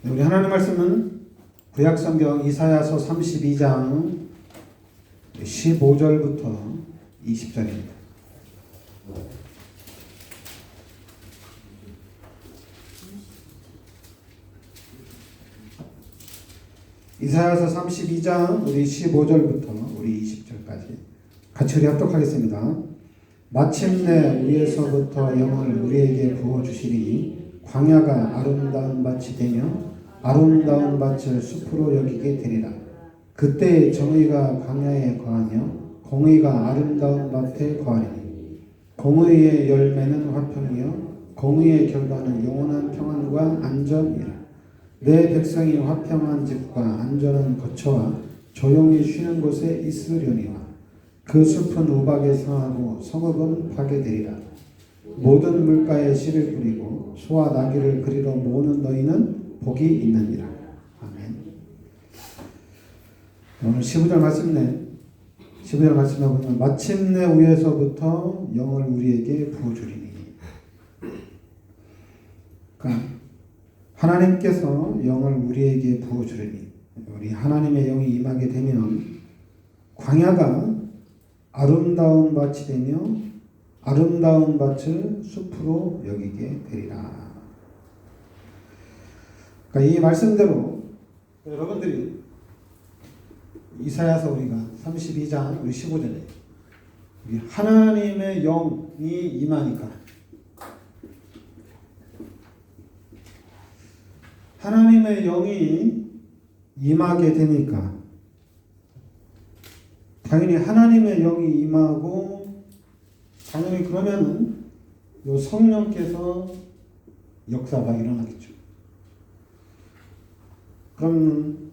우리 하나님 말씀은 구약성경 이사야서 32장 15절부터 20절입니다. 이사야서 32장 우리 15절부터 우리 20절까지 같이 우리 합독하겠습니다. 마침내 위에서부터 영을 우리에게 부어주시리니 광야가 아름다운 밭이 되며 아름다운 밭을 숲으로 여기게 되리라. 그때 정의가 광야에 거하며 공의가 아름다운 밭에 거하리니 공의의 열매는 화평이요 공의의 결과는 영원한 평안과 안전이라. 내 백성이 화평한 집과 안전한 거처와 조용히 쉬는 곳에 있으려니와 그 숲은 우박에 상하고 성읍은 파괴되리라. 모든 물가에 씨를 뿌리고 소와 나귀를 그리러 모으는 너희는 복이 있느니라. 아멘. 오늘 15절 말씀에 15절 말씀에 보면 마침내 위에서부터 영을 우리에게 부어주리니. 그러니까 하나님께서 영을 우리에게 부어주리니 우리 하나님의 영이 임하게 되면 광야가 아름다운 밭이 되며 아름다운 밭을 숲으로 여기게 되리라. 그러니까 이 말씀대로 여러분들이 이사야서 우리가 32장 우리 15절에 우리 하나님의 영이 임하니까 하나님의 영이 임하게 되니까 당연히 하나님의 영이 임하고 당연히 그러면은 요 성령께서 역사가 일어나겠죠. 그럼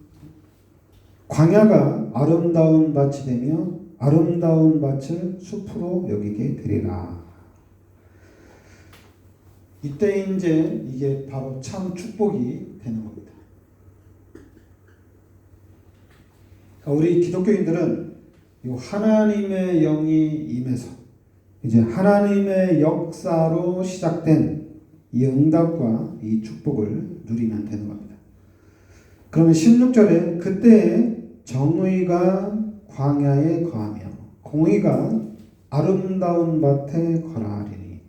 광야가 아름다운 밭이 되며 아름다운 밭을 숲으로 여기게 되리라. 이때 이제 이게 바로 참 축복이 되는 겁니다. 우리 기독교인들은 이 하나님의 영이 임해서 이제 하나님의 역사로 시작된 이 응답과 이 축복을 누리면 되는 겁니다. 그러면 16절에 그때 정의가 광야에 거하며 공의가 아름다운 밭에 거하리니.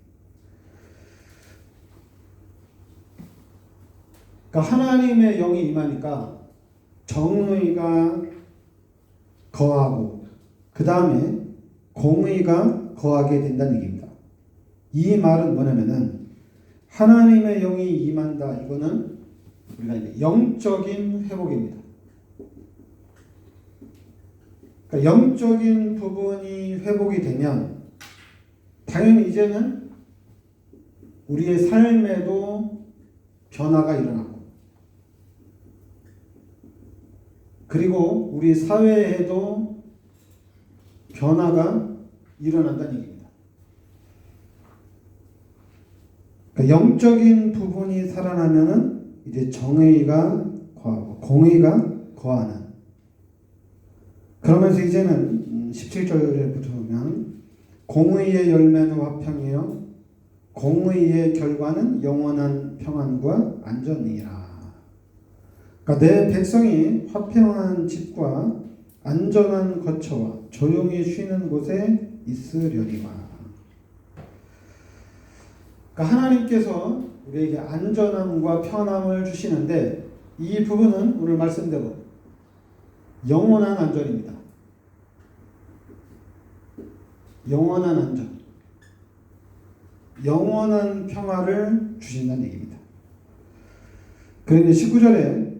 그러니까 하나님의 영이 임하니까 정의가 거하고 그 다음에 공의가 거하게 된다는 얘기입니다. 이 말은 뭐냐면은 하나님의 영이 임한다. 이거는 우리가 이제 영적인 회복입니다. 그러니까 영적인 부분이 회복이 되면 당연히 이제는 우리의 삶에도 변화가 일어나고 그리고 우리 사회에도 변화가 일어난다는 얘기입니다. 그러니까 영적인 부분이 살아나면은 이제 정의가 거하고 공의가 거하는. 그러면서 이제는 17절에 보면 공의의 열매는 화평이요 공의의 결과는 영원한 평안과 안전이라. 그러니까 내 백성이 화평한 집과 안전한 거처와 조용히 쉬는 곳에 있으려니와. 그러니까 하나님께서 우리에게 안전함과 편함을 주시는데 이 부분은 오늘 말씀대로 영원한 안전입니다. 영원한 안전, 영원한 평화를 주신다는 얘기입니다. 그런데 19절에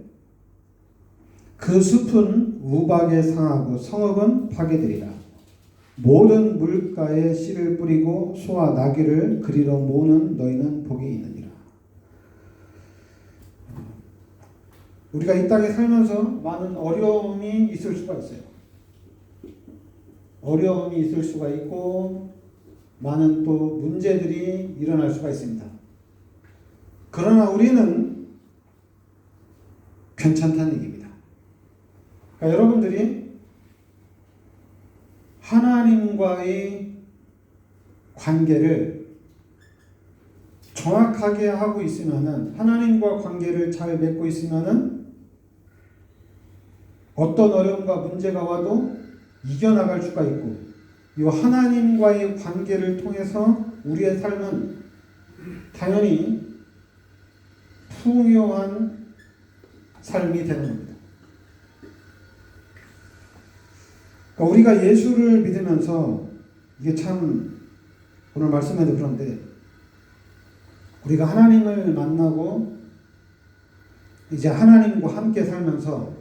그 숲은 우박에 상하고 성읍은 파괴되리라. 모든 물가에 씨를 뿌리고 소와 나귀를 그리러 모으는 너희는 복이 있느니라. 우리가 이 땅에 살면서 많은 어려움이 있을 수가 있어요. 어려움이 있을 수가 있고 많은 또 문제들이 일어날 수가 있습니다. 그러나 우리는 괜찮다는 얘기입니다. 그러니까 여러분들이 하나님과의 관계를 정확하게 하고 있으면은, 하나님과 관계를 잘 맺고 있으면은 어떤 어려움과 문제가 와도 이겨나갈 수가 있고, 이 하나님과의 관계를 통해서 우리의 삶은 당연히 풍요한 삶이 되는 겁니다. 그러니까 우리가 예수를 믿으면서, 이게 참 오늘 말씀에도 그런데, 우리가 하나님을 만나고 이제 하나님과 함께 살면서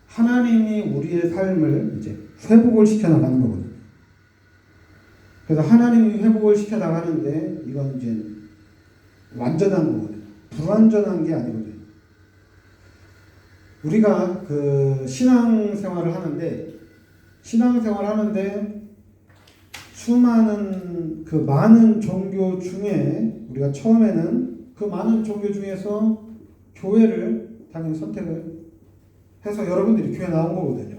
하나님이 우리의 삶을 이제 회복을 시켜 나가는 거거든요. 그래서 하나님이 회복을 시켜 나가는데 이건 이제 완전한 거거든요. 불완전한 게 아니거든요. 우리가 그 신앙생활을 하는데 수많은 그 많은 종교 중에 우리가 처음에는 그 많은 종교 중에서 교회를 당연히 선택을 해서 여러분들이 교회 나온 거거든요.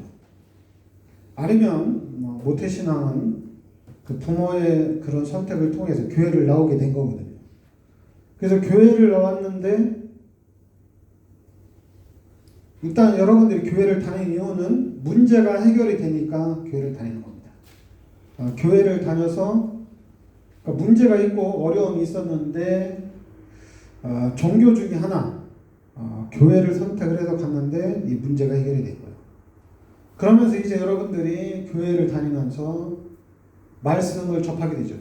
아니면 모태신앙은 그 부모의 그런 선택을 통해서 교회를 나오게 된 거거든요. 그래서 교회를 나왔는데 일단 여러분들이 교회를 다니는 이유는 문제가 해결이 되니까 교회를 다니는 겁니다. 교회를 다녀서 그러니까 문제가 있고 어려움이 있었는데 종교 중에 하나 교회를 선택을 해서 갔는데 이 문제가 해결이 된 거예요. 그러면서 이제 여러분들이 교회를 다니면서 말씀을 접하게 되죠.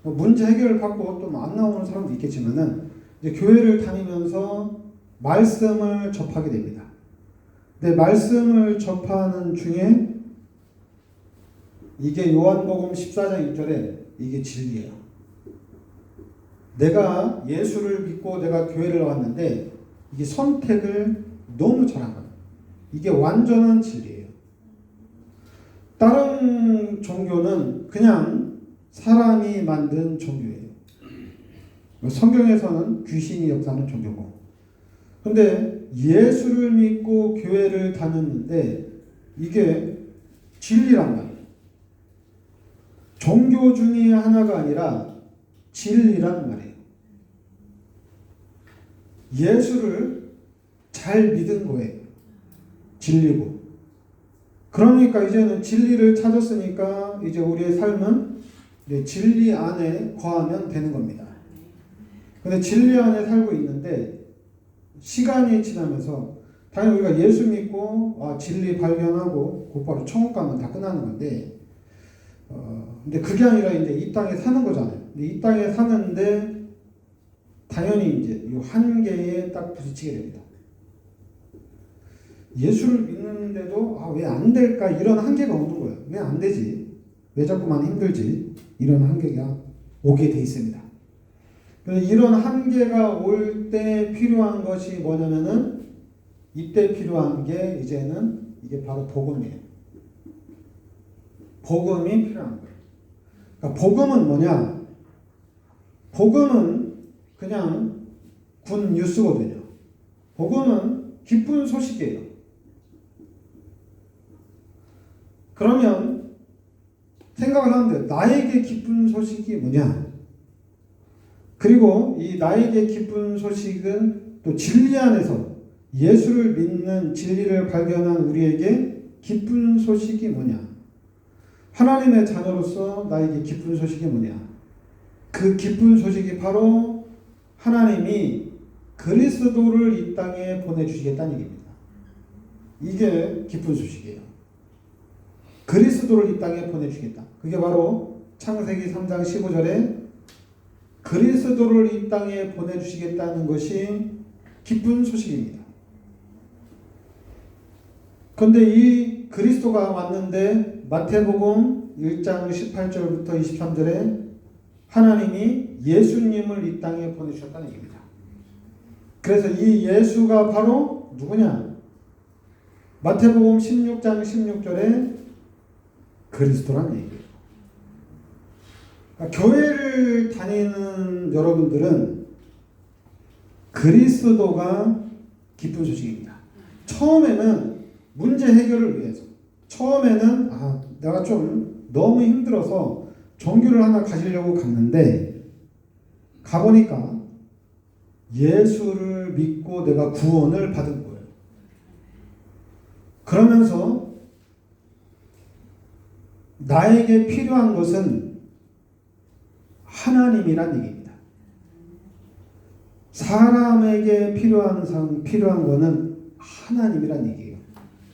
문제 해결을 받고 또 안 나오는 사람도 있겠지만은 이제 교회를 다니면서 말씀을 접하게 됩니다. 근데 말씀을 접하는 중에 이게 요한복음 14장 1절에 이게 진리예요. 내가 예수를 믿고 내가 교회를 나왔는데 이게 선택을 너무 잘한 거예요. 이게 완전한 진리예요. 다른 종교는 그냥 사람이 만든 종교예요. 성경에서는 귀신이 역사하는 종교고. 근데 예수를 믿고 교회를 다녔는데 이게 진리란 말이에요. 종교 중에 하나가 아니라 진리란 말이에요. 예수를 잘 믿은 거예요. 진리고. 그러니까 이제는 진리를 찾았으니까 이제 우리의 삶은 진리 안에 거하면 되는 겁니다. 근데 진리 안에 살고 있는데 시간이 지나면서 당연히 우리가 예수 믿고 진리 발견하고 곧바로 천국 가면 다 끝나는 건데 근데 그게 아니라 이제 이 땅에 사는 거잖아요. 근데 이 땅에 사는데 당연히 이제 이 한계에 딱 부딪히게 됩니다. 예수를 믿는데도 왜 안 될까 이런 한계가 오는 거예요. 왜 안 되지? 왜 자꾸만 힘들지? 이런 한계가 오게 돼 있습니다. 이런 한계가 올 때 필요한 것이 뭐냐면은 이때 필요한 게 이제는 이게 바로 복음이에요. 복음이 필요한 거예요. 그러니까 복음은 뭐냐? 복음은 그냥 군 뉴스거든요. 복음은 기쁜 소식이에요. 그러면 생각을 하는데 나에게 기쁜 소식이 뭐냐? 그리고 이 나에게 기쁜 소식은 또 진리 안에서 예수를 믿는 진리를 발견한 우리에게 기쁜 소식이 뭐냐? 하나님의 자녀로서 나에게 기쁜 소식이 뭐냐? 그 기쁜 소식이 바로 하나님이 그리스도를 이 땅에 보내주시겠다는 얘기입니다. 이게 기쁜 소식이에요. 그리스도를 이 땅에 보내주시겠다. 그게 바로 창세기 3장 15절에 그리스도를 이 땅에 보내주시겠다는 것이 기쁜 소식입니다. 그런데 이 그리스도가 왔는데 마태복음 1장 18절부터 23절에 하나님이 예수님을 이 땅에 보내주셨다는 얘기입니다. 그래서 이 예수가 바로 누구냐? 마태복음 16장 16절에 그리스도란 얘기예요. 그러니까 교회를 다니는 여러분들은 그리스도가 기쁜 소식입니다. 처음에는 문제 해결을 위해서, 처음에는 내가 좀 너무 힘들어서 종교를 하나 가지려고 갔는데 가보니까 예수를 믿고 내가 구원을 받은 거예요. 그러면서 나에게 필요한 것은 하나님이란 얘기입니다. 사람에게 필요한 거는 하나님이란 얘기예요.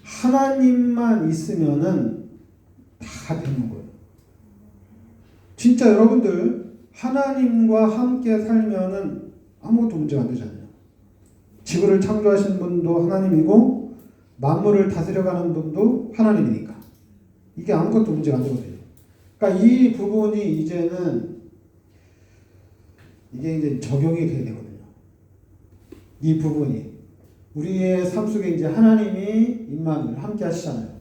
하나님만 있으면은 다 되는 거예요. 진짜 여러분들 하나님과 함께 살면은 아무것도 문제가 안 되잖아요. 지구를 창조하신 분도 하나님이고 만물을 다스려가는 분도 하나님이니까 이게 아무것도 문제가 안 되거든요. 그러니까 이 부분이 이제는 이게 이제 적용이 돼야 되거든요. 이 부분이 우리의 삶 속에 이제 하나님이 임만을 함께 하시잖아요.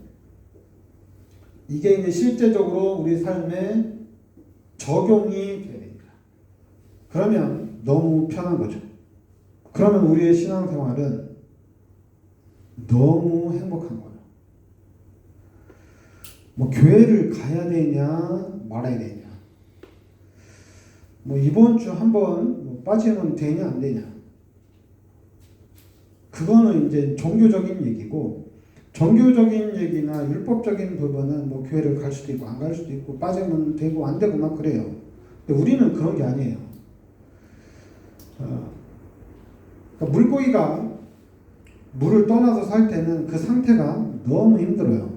이게 이제 실제적으로 우리 삶에 적용이 돼야 됩니다. 그러면 너무 편한 거죠. 그러면 우리의 신앙생활은 너무 행복한 거예요. 뭐 교회를 가야 되냐 말아야 되냐, 뭐 이번 주 한번 빠지면 되냐 안 되냐, 그거는 이제 종교적인 얘기고, 종교적인 얘기나 율법적인 부분은 뭐 교회를 갈 수도 있고 안 갈 수도 있고 빠지면 되고 안 되고 막 그래요. 근데 우리는 그런 게 아니에요. 그러니까 물고기가 물을 떠나서 살 때는 그 상태가 너무 힘들어요.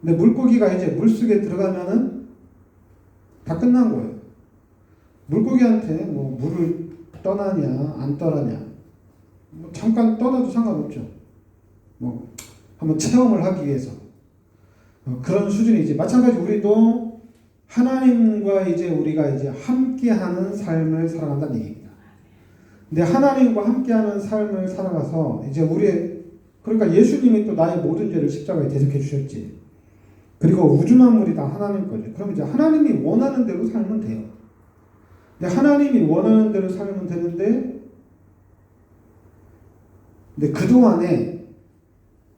근데 물고기가 이제 물속에 들어가면은 다 끝난 거예요. 물고기한테 뭐 물을 떠나냐 안 떠나냐, 뭐 잠깐 떠나도 상관없죠. 뭐 한번 체험을 하기 위해서 그런 수준이지. 마찬가지 우리도 하나님과 이제 우리가 이제 함께하는 삶을 살아간다는 얘기입니다. 근데 하나님과 함께하는 삶을 살아가서 이제 우리의, 그러니까 예수님이 또 나의 모든 죄를 십자가에 대속해 주셨지. 그리고 우주 만물이 다 하나님 거죠. 그럼 이제 하나님이 원하는 대로 살면 돼요. 근데 하나님이 원하는 대로 살면 되는데, 근데 그동안에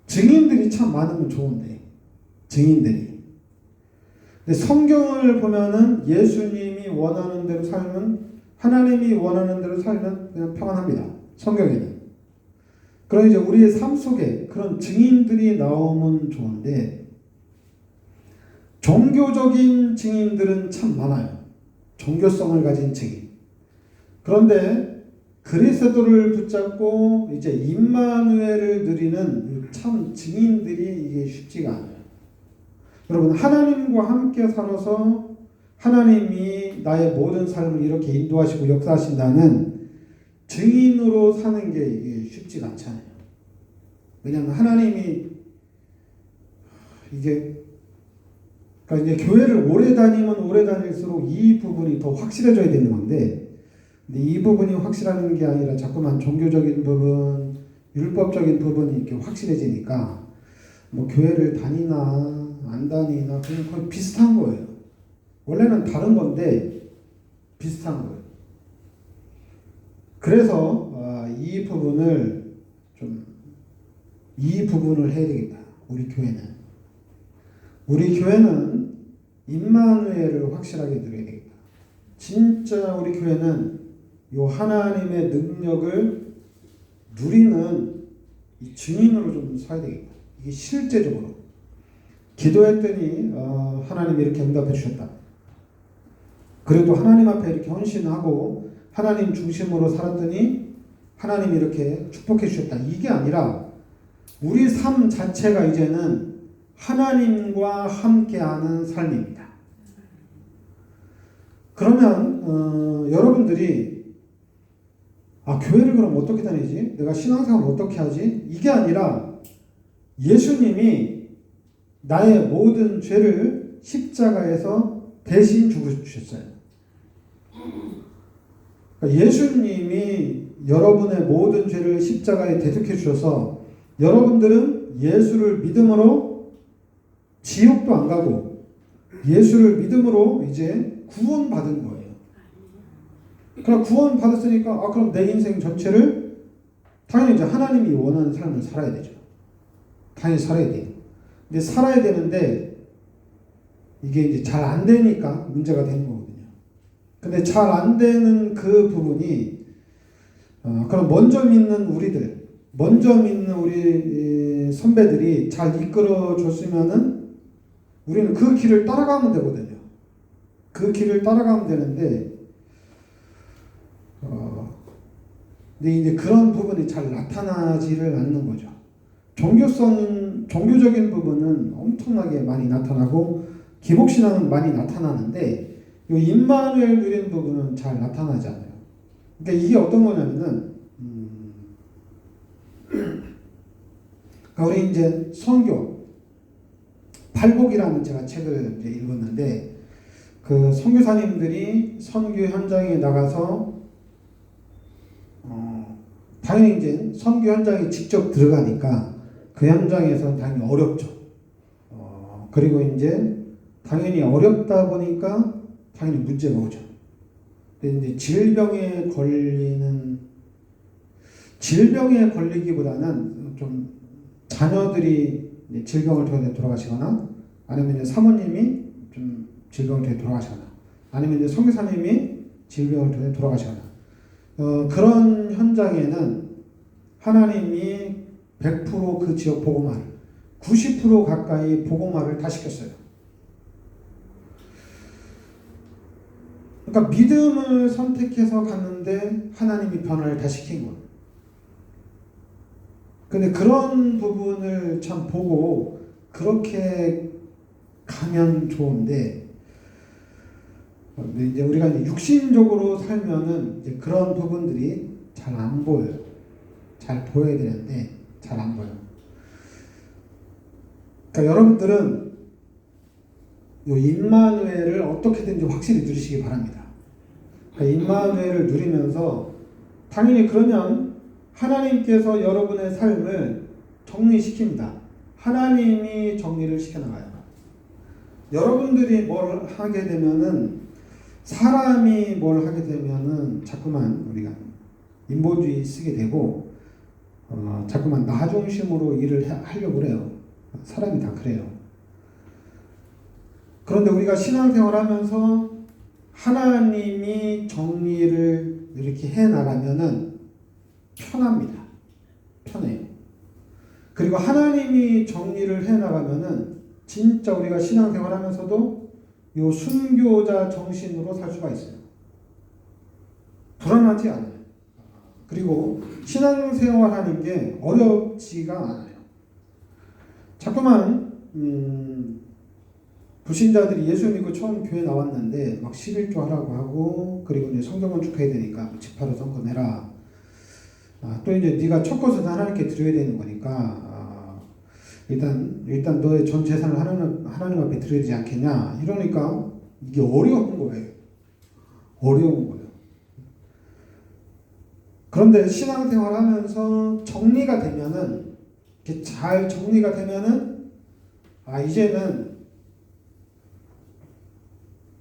증인들이 참 많으면 좋은데, 증인들이. 근데 성경을 보면은 예수님이 원하는 대로 살면, 하나님이 원하는 대로 살면 그냥 평안합니다. 성경에는. 그럼 이제 우리의 삶 속에 그런 증인들이 나오면 좋은데, 종교적인 증인들은 참 많아요. 종교성을 가진 증인. 그런데 그리스도를 붙잡고 이제 임마누엘을 누리는 참 증인들이 이게 쉽지가 않아요. 여러분, 하나님과 함께 살아서 하나님이 나의 모든 삶을 이렇게 인도하시고 역사하신다는 증인으로 사는 게 이게 쉽지가 않잖아요. 왜냐하면 하나님이 이게, 그러니까 이제 교회를 오래 다니면 오래 다닐수록 이 부분이 더 확실해져야 되는 건데, 근데 이 부분이 확실한 게 아니라 자꾸만 종교적인 부분, 율법적인 부분이 이렇게 확실해지니까 뭐 교회를 다니나 안 다니나 그냥 거의 비슷한 거예요. 원래는 다른 건데 비슷한 거예요. 그래서 이 부분을 해야 되겠다. 우리 교회는 임마누엘을 확실하게 누려야 되겠다. 진짜 우리 교회는 요 하나님의 능력을 누리는 이 증인으로 좀 서야 되겠다. 이게 실제적으로 기도했더니 하나님이 이렇게 응답해 주셨다. 그래도 하나님 앞에 이렇게 헌신하고 하나님 중심으로 살았더니 하나님이 이렇게 축복해 주셨다. 이게 아니라 우리 삶 자체가 이제는 하나님과 함께하는 삶입니다. 그러면 여러분들이 교회를 그럼 어떻게 다니지? 내가 신앙생활을 어떻게 하지? 이게 아니라 예수님이 나의 모든 죄를 십자가에서 대신 죽으셨어요. 그러니까 예수님이 여러분의 모든 죄를 십자가에 대속해 주셔서 여러분들은 예수를 믿음으로 지옥도 안 가고 예수를 믿음으로 이제 구원받은 거예요. 그럼 구원받았으니까 그럼 내 인생 전체를 당연히 이제 하나님이 원하는 삶을 살아야 되죠. 당연히 살아야 돼요. 근데 살아야 되는데 이게 이제 잘 안 되니까 문제가 되는 거거든요. 근데 잘 안 되는 그 부분이 그럼 먼저 믿는 우리들, 먼저 믿는 우리 선배들이 잘 이끌어 줬으면은 우리는 그 길을 따라가면 되거든요. 그 길을 따라가면 되는데, 근데 이제 그런 부분이 잘 나타나지를 않는 거죠. 종교적인 부분은 엄청나게 많이 나타나고, 기복신앙은 많이 나타나는데, 이 임마누엘 누리는 부분은 잘 나타나지 않아요. 그러니까 이게 어떤 거냐면은, 우리 이제 선교, 팔복이라는 제가 책을 이제 읽었는데, 그 선교사님들이 선교 현장에 나가서 당연히 이제 선교 현장에 직접 들어가니까 그 현장에서는 당연히 어렵죠. 그리고 이제 당연히 어렵다 보니까 당연히 문제가 오죠. 근데 이제 질병에 걸리기보다는 좀 자녀들이 질병을 통해 돌아가시거나 아니면 이제 사모님이 좀 질병을 통해 돌아가시거나 아니면 이제 선교사님이 질병을 통해 돌아가시거나 그런 현장에는 하나님이 100% 그 지역 복음화를 90% 가까이 복음화를 다 시켰어요. 그러니까 믿음을 선택해서 갔는데 하나님이 변화를 다 시킨 거예요. 근데 그런 부분을 참 보고 그렇게 가면 좋은데, 이제 우리가 이제 육신적으로 살면은 이제 그런 부분들이 잘 안 보여요. 잘 보여야 되는데 잘 안 보여요. 그러니까 여러분들은 이 임마누엘을 어떻게든지 확실히 누리시기 바랍니다. 그러니까 임마누엘을 누리면서 당연히 그러면 하나님께서 여러분의 삶을 정리시킵니다. 하나님이 정리를 시켜나가요. 여러분들이 뭘 하게 되면은 사람이 뭘 하게 되면은 자꾸만 우리가 인본주의 쓰게 되고 자꾸만 나 중심으로 일을 하려고 그래요. 사람이 다 그래요. 그런데 우리가 신앙생활하면서 하나님이 정리를 이렇게 해나가면은 편합니다. 편해요. 그리고 하나님이 정리를 해나가면은 진짜 우리가 신앙생활하면서도 요 순교자 정신으로 살 수가 있어요. 불안하지 않아요. 그리고 신앙생활하는 게 어렵지가 않아요. 자꾸만 불신자들이 예수 믿고 처음 교회 나왔는데 막 11조 하라고 하고, 그리고 이제 성경을 축해야 되니까 지파로 선거 내라. 또 이제 네가 첫 것은 하나님께 드려야 되는 거니까 일단 너의 전 재산을 하나님 앞에 드려야 되지 않겠냐. 이러니까 이게 어려운 거예요. 어려운 거예요. 그런데 신앙생활 하면서 정리가 되면은, 이렇게 잘 정리가 되면은, 이제는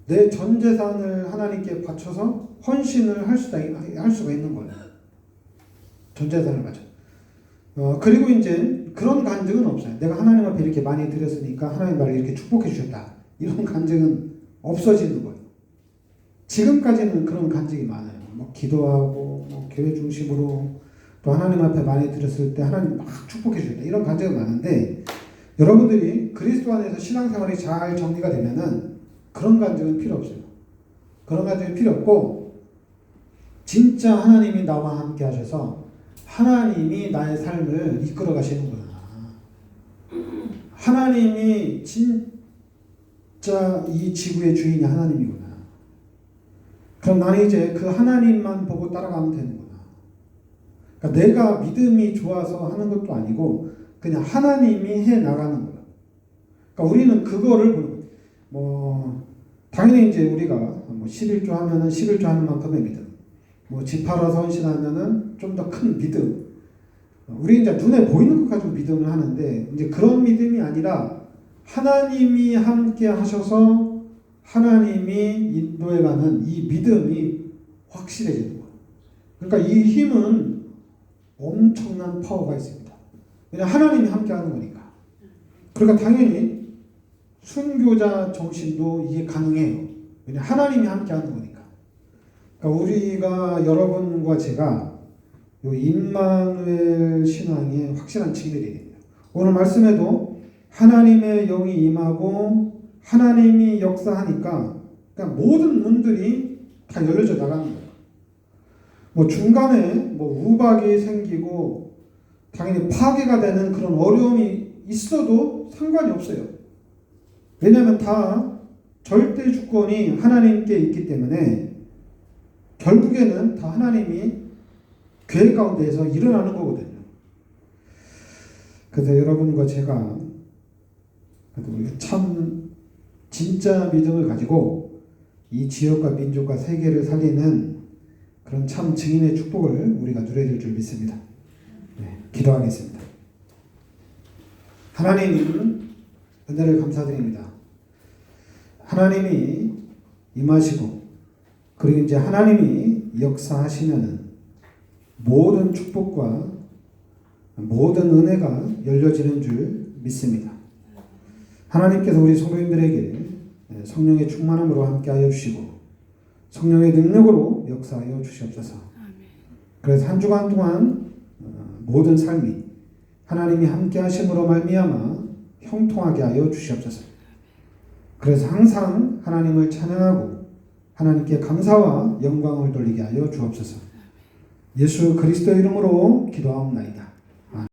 내 전 재산을 하나님께 바쳐서 헌신을 할 수가 있는 거예요. 전 재산을 바쳐. 그리고 이제 그런 간증은 없어요. 내가 하나님 앞에 이렇게 많이 드렸으니까 하나님 나를 이렇게 축복해 주셨다. 이런 간증은 없어지는 거예요. 지금까지는 그런 간증이 많아요. 뭐 기도하고 교회 중심으로 또 하나님 앞에 많이 드렸을 때 하나님 막 축복해 주셨다. 이런 간증은 많은데, 여러분들이 그리스도 안에서 신앙생활이 잘 정리가 되면은 그런 간증은 필요 없어요. 그런 간증은 필요 없고, 진짜 하나님이 나와 함께 하셔서 하나님이 나의 삶을 이끌어 가시는구나. 하나님이 진짜 이 지구의 주인이 하나님이구나. 그럼 나는 이제 그 하나님만 보고 따라가면 되는구나. 그러니까 내가 믿음이 좋아서 하는 것도 아니고 그냥 하나님이 해 나가는 거야. 그러니까 우리는 그거를 보는 거예요. 당연히 이제 우리가 11조 하면은 11조 하는 만큼의 믿음, 지파라서 헌신하면은 좀 더 큰 믿음. 우리 이제 눈에 보이는 것 가지고 믿음을 하는데, 이제 그런 믿음이 아니라 하나님이 함께 하셔서 하나님이 인도해가는 이 믿음이 확실해지는 거예요. 그러니까 이 힘은 엄청난 파워가 있습니다. 왜냐하면 하나님이 함께 하는 거니까. 그러니까 당연히 순교자 정신도 이게 가능해요. 왜냐하면 하나님이 함께 하는 거니까. 그러니까 우리가 여러분과 제가 요 임마누엘 신앙의 확실한 증인들이 됩니다. 오늘 말씀에도 하나님의 영이 임하고 하나님이 역사하니까 그러니까 모든 문들이 다 열려져 나가는 거예요. 뭐 중간에 뭐 우박이 생기고 당연히 파괴가 되는 그런 어려움이 있어도 상관이 없어요. 왜냐하면 다 절대 주권이 하나님께 있기 때문에 결국에는 다 하나님이 계획 가운데에서 일어나는 거거든요. 그래서 여러분과 제가 참 진짜 믿음을 가지고 이 지역과 민족과 세계를 살리는 그런 참 증인의 축복을 우리가 누려야 될 줄 믿습니다. 네, 기도하겠습니다. 하나님 은혜를 감사드립니다. 하나님이 임하시고 그리고 이제 하나님이 역사하시면은 모든 축복과 모든 은혜가 열려지는 줄 믿습니다. 하나님께서 우리 성도님들에게 성령의 충만함으로 함께하여 주시고 성령의 능력으로 역사하여 주시옵소서. 그래서 한 주간 동안 모든 삶이 하나님이 함께하심으로 말미암아 형통하게 하여 주시옵소서. 그래서 항상 하나님을 찬양하고 하나님께 감사와 영광을 돌리게 하여 주옵소서. 예수 그리스도 이름으로 기도하옵나이다.